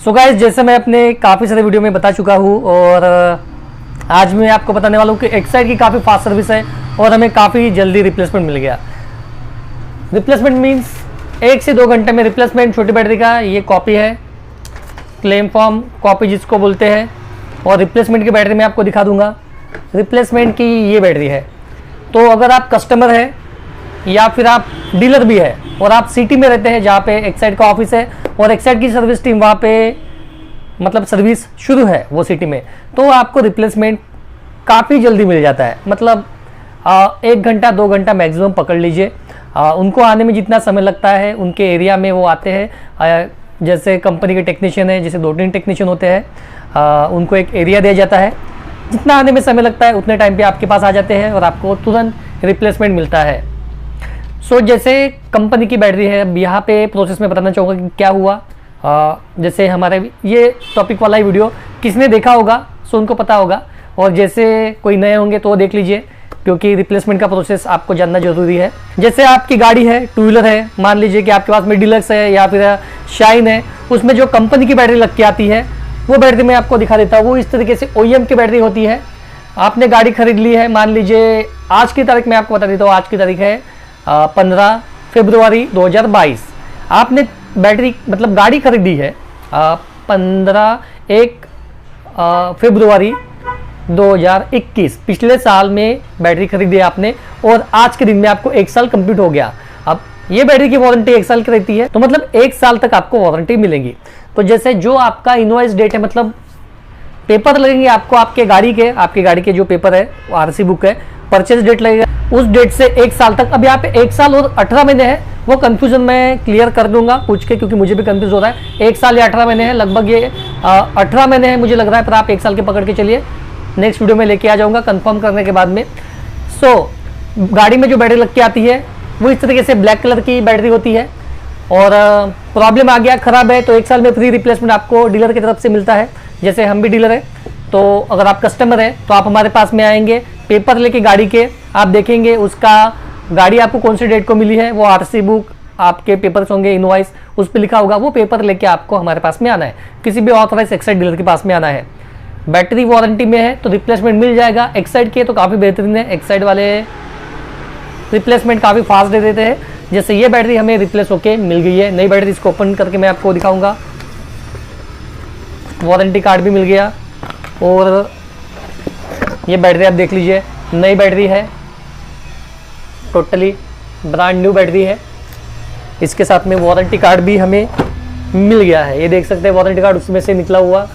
So guys, जैसे मैं अपने काफ़ी सारे वीडियो में बता चुका हूँ और आज मैं आपको बताने वाला हूँ कि एक्साइड की काफ़ी फास्ट सर्विस है और हमें काफ़ी जल्दी रिप्लेसमेंट मिल गया। रिप्लेसमेंट मीन्स 1 से 2 घंटे में रिप्लेसमेंट। छोटी बैटरी का ये कॉपी है, क्लेम फॉर्म कॉपी जिसको बोलते हैं। और रिप्लेसमेंट की बैटरी मैं आपको दिखा दूंगा। रिप्लेसमेंट की ये बैटरी है। तो अगर आप कस्टमर है या फिर आप डीलर भी है और आप सिटी में रहते हैं जहाँ पे एक्साइड का ऑफिस है और एक्साइड की सर्विस टीम वहाँ पे मतलब सर्विस शुरू है वो सिटी में, तो आपको रिप्लेसमेंट काफ़ी जल्दी मिल जाता है। मतलब 1 घंटा 2 घंटा मैक्सिमम पकड़ लीजिए। उनको आने में जितना समय लगता है उनके एरिया में वो आते हैं। जैसे कंपनी के टेक्नीशियन है, जैसे 2-3 टेक्नीशियन होते हैं, उनको एक एरिया दिया जाता है। जितना आने में समय लगता है उतने टाइम पे आपके पास आ जाते हैं और आपको तुरंत रिप्लेसमेंट मिलता है। सो जैसे कंपनी की बैटरी है, अब यहाँ पे प्रोसेस में बताना चाहूँगा कि क्या हुआ। जैसे हमारे ये टॉपिक वाला ही वीडियो किसने देखा होगा सो उनको पता होगा, और जैसे कोई नए होंगे तो देख लीजिए क्योंकि रिप्लेसमेंट का प्रोसेस आपको जानना जरूरी है। जैसे आपकी गाड़ी है, 2 व्हीलर है, मान लीजिए कि आपके पास में डीलक्स है या फिर शाइन है, उसमें जो कंपनी की बैटरी लग के आती है वो बैटरी मैं आपको दिखा देता हूँ। वो इस तरीके से OEM की बैटरी होती है। आपने गाड़ी खरीद ली है, मान लीजिए आज की तारीख मैं आपको बता देता हूँ। आज की तारीख है 15 फरवरी 2022। आपने बैटरी मतलब गाड़ी खरीदी है 15 फरवरी 2021। पिछले साल में बैटरी खरीदी आपने और आज के दिन में आपको 1 साल कंप्लीट हो गया। अब ये बैटरी की वारंटी 1 साल की रहती है, तो मतलब 1 साल तक आपको वारंटी मिलेगी। तो जैसे जो आपका इनवॉइस डेट है, मतलब पेपर लगेंगे आपको आपकी गाड़ी के जो पेपर है, RC बुक है, परचेज डेट लगेगा, उस डेट से 1 साल तक। अब यहाँ पे 1 साल और 18 महीने है, वो कंफ्यूजन मैं क्लियर कर दूंगा पूछ के, क्योंकि मुझे भी कंफ्यूज हो रहा है। 1 साल या 18 महीने है, लगभग ये 18 महीने है मुझे लग रहा है, पर आप 1 साल के पकड़ के चलिए। नेक्स्ट वीडियो में लेके आ जाऊंगा कंफर्म करने के बाद में। सो गाड़ी में जो बैटरी लग के आती है वो इस तरीके से ब्लैक कलर की बैटरी होती है, और प्रॉब्लम आ गया, खराब है, तो 1 साल में फ्री रिप्लेसमेंट आपको डीलर की तरफ से मिलता है। जैसे हम भी डीलर है, तो अगर आप कस्टमर है तो आप हमारे पास में आएंगे पेपर लेके गाड़ी के, आप देखेंगे उसका गाड़ी आपको कौन सी डेट को मिली है, वो RC बुक आपके पेपर्स होंगे, इनवॉइस उस पर लिखा होगा, वो पेपर लेके आपको हमारे पास में आना है, किसी भी ऑथराइज एक्साइड डीलर के पास में आना है। बैटरी वारंटी में है तो रिप्लेसमेंट मिल जाएगा। एक्साइड के तो काफ़ी बेहतरीन है, एक्साइड वाले रिप्लेसमेंट काफ़ी फास्ट दे देते हैं। जैसे ये बैटरी हमें रिप्लेस होके मिल गई है, नई बैटरी। इसको ओपन करके मैं आपको दिखाऊंगा। वारंटी कार्ड भी मिल गया और ये बैटरी आप देख लीजिए, नई बैटरी है, टोटली ब्रांड न्यू बैटरी है। इसके साथ में वारंटी कार्ड भी हमें मिल गया है, ये देख सकते हैं वारंटी कार्ड उसमें से निकला हुआ।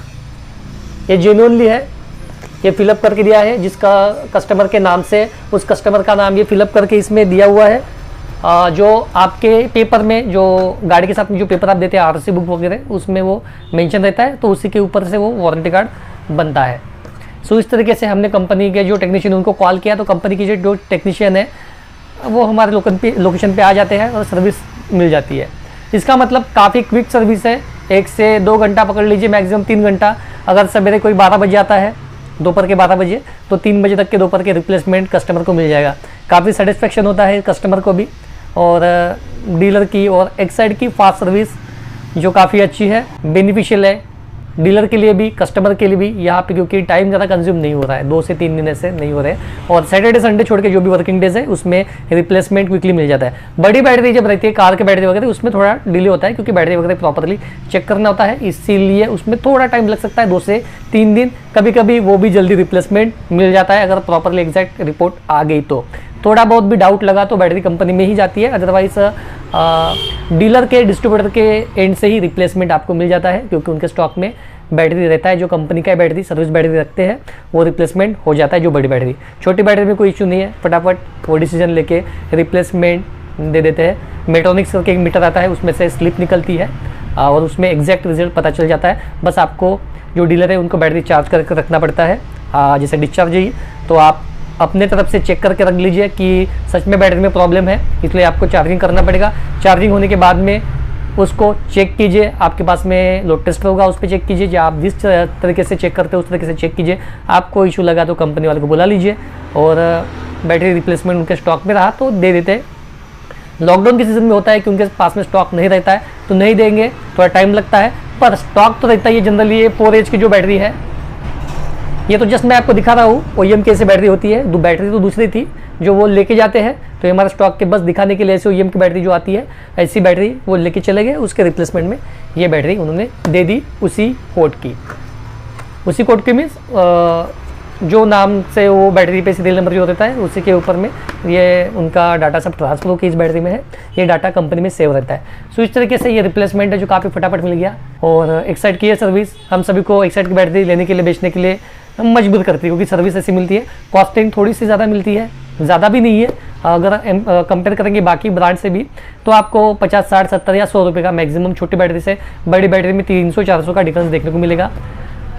ये जेन्युइनली है, ये फिलअप करके दिया है, जिसका कस्टमर के नाम से उस कस्टमर का नाम ये फिलअप करके इसमें दिया हुआ है। जो आपके पेपर में, जो गाड़ी के साथ में जो पेपर आप देते हैं RC बुक वगैरह, उसमें वो मेंशन रहता है, तो उसी के ऊपर से वो वारंटी कार्ड बनता है। सो इस तरीके से हमने कंपनी के जो टेक्नीशियन उनको कॉल किया, तो कंपनी की जो टेक्नीशियन है वो हमारे लोकेशन पे आ जाते हैं और सर्विस मिल जाती है। इसका मतलब काफ़ी क्विक सर्विस है। 1 से 2 घंटा पकड़ लीजिए, मैक्सिमम 3 घंटा। अगर सवेरे कोई 12 बजे आता है, दोपहर के 12 बजे, तो 3 बजे तक के दोपहर के रिप्लेसमेंट कस्टमर को मिल जाएगा। काफ़ी सेटिस्फेक्शन होता है कस्टमर को भी, और डीलर की और एक्साइड की फास्ट सर्विस जो काफ़ी अच्छी है, बेनिफिशियल है डीलर के लिए भी, कस्टमर के लिए भी यहाँ पे, क्योंकि टाइम ज़्यादा कंज्यूम नहीं हो रहा है, 2 से 3 दिन ऐसे नहीं हो रहे हैं। और सैटरडे संडे छोड़ के जो भी वर्किंग डेज है उसमें रिप्लेसमेंट क्विकली मिल जाता है। बड़ी बैटरी जब रहती है, कार की बैटरी वगैरह, उसमें थोड़ा डिले होता है, क्योंकि बैटरी वगैरह प्रॉपरली चेक करना होता है, इसीलिए उसमें थोड़ा टाइम लग सकता है, 2 से 3 दिन। कभी कभी वो भी जल्दी रिप्लेसमेंट मिल जाता है, अगर प्रॉपरली एग्जैक्ट रिपोर्ट आ गई तो। थोड़ा बहुत भी डाउट लगा तो बैटरी कंपनी में ही जाती है, अदरवाइज डीलर के डिस्ट्रीब्यूटर के एंड से ही रिप्लेसमेंट आपको मिल जाता है, क्योंकि उनके स्टॉक में बैटरी रहता है। जो कंपनी का बैटरी, सर्विस बैटरी रखते हैं, वो रिप्लेसमेंट हो जाता है। जो बड़ी बैटरी, छोटी बैटरी में कोई इशू नहीं है, फटाफट वो डिसीजन लेके रिप्लेसमेंट दे देते हैं। मेट्रोनिक्स करके एक मीटर आता है, उसमें से स्लिप निकलती है और उसमें एग्जैक्ट रिजल्ट पता चल जाता है। बस आपको जो डीलर है उनको बैटरी चार्ज करके रखना पड़ता है। जैसे डिस्चार्ज ही, तो आप अपने तरफ से चेक करके रख लीजिए कि सच में बैटरी में प्रॉब्लम है, इसलिए आपको चार्जिंग करना पड़ेगा। चार्जिंग होने के बाद में उसको चेक कीजिए, आपके पास में लोड टेस्टर होगा, उस पर चेक कीजिए। आप जिस तरीके से चेक करते हो उस तरीके से चेक कीजिए। आपको इशू लगा तो कंपनी वाले को बुला लीजिए, और बैटरी रिप्लेसमेंट उनके स्टॉक में रहा तो दे देते हैं। लॉकडाउन के सीज़न में होता है कि उनके पास में स्टॉक नहीं रहता है तो नहीं देंगे, थोड़ा टाइम लगता है, पर स्टॉक तो रहता ही है जनरली। ये 4H की जो बैटरी है, ये तो जस्ट मैं आपको दिखा रहा हूँ OEM की ऐसे बैटरी होती है। बैटरी तो दूसरी थी जो वो लेके जाते हैं, तो ये हमारा स्टॉक के बस दिखाने के लिए ऐसे OEM की बैटरी जो आती है, ऐसी बैटरी वो लेके चले गए। उसके रिप्लेसमेंट में ये बैटरी उन्होंने दे दी उसी कोड की। उसी कोड की मीन्स जो नाम से वो बैटरी पे सीरियल नंबर जो होता है उसी के ऊपर में ये उनका डाटा सब ट्रांसफर होकर इस बैटरी में है, ये डाटा कंपनी में सेव रहता है। सो इस तरीके से ये रिप्लेसमेंट है जो काफ़ी फटाफट मिल गया। और एक्साइट की ये सर्विस हम सभी को एक्साइट की बैटरी लेने के लिए, बेचने के लिए मजबूर करती है, क्योंकि सर्विस ऐसी मिलती है, कॉस्टिंग थोड़ी सी ज़्यादा मिलती है, ज़्यादा भी नहीं है। अगर कंपेयर करेंगे बाकी ब्रांड से भी तो आपको 50, 60, 70 या 100 रुपये का मैक्सिमम छोटी बैटरी से बड़ी बैटरी में 300, 400 का डिफरेंस देखने को मिलेगा।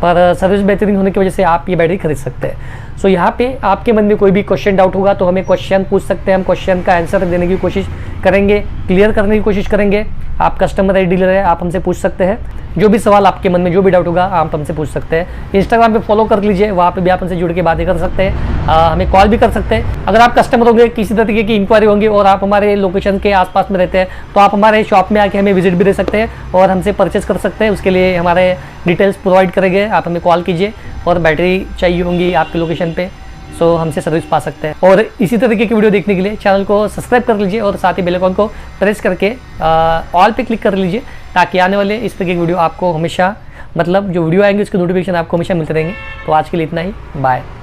पर सर्विस बेहतरीन होने की वजह से आप ये बैटरी खरीद सकते हैं। सो यहाँ पे आपके मन में कोई भी क्वेश्चन, डाउट होगा तो हमें क्वेश्चन पूछ सकते हैं, हम क्वेश्चन का आंसर देने की कोशिश करेंगे, क्लियर करने की कोशिश करेंगे। आप कस्टमर है, डीलर है, आप हमसे पूछ सकते हैं, जो भी सवाल आपके मन में, जो भी डाउट होगा आप हमसे पूछ सकते हैं। इंस्टाग्राम पे फॉलो कर लीजिए, वहाँ पे भी आप हमसे जुड़ के बातें कर सकते हैं, हमें कॉल भी कर सकते हैं। अगर आप कस्टमर होंगे, किसी तरीके की इंक्वायरी होंगी और आप हमारे लोकेशन के आसपास में रहते हैं तो आप हमारे शॉप में आके हमें विजिट भी दे सकते हैं और हमसे परचेस कर सकते हैं। उसके लिए हमारे डिटेल्स प्रोवाइड करेंगे, आप हमें कॉल कीजिए और बैटरी चाहिए होंगी आपके लोकेशन पे, सो हमसे सर्विस पा सकते हैं। और इसी तरीके की वीडियो देखने के लिए चैनल को सब्सक्राइब कर लीजिए और साथ ही बेल आइकन को प्रेस करके ऑल पे क्लिक कर लीजिए, ताकि आने वाले इस तरीके की वीडियो आपको हमेशा, मतलब जो वीडियो आएंगे उसके नोटिफिकेशन आपको हमेशा मिलते रहेंगे। तो आज के लिए इतना ही, बाय।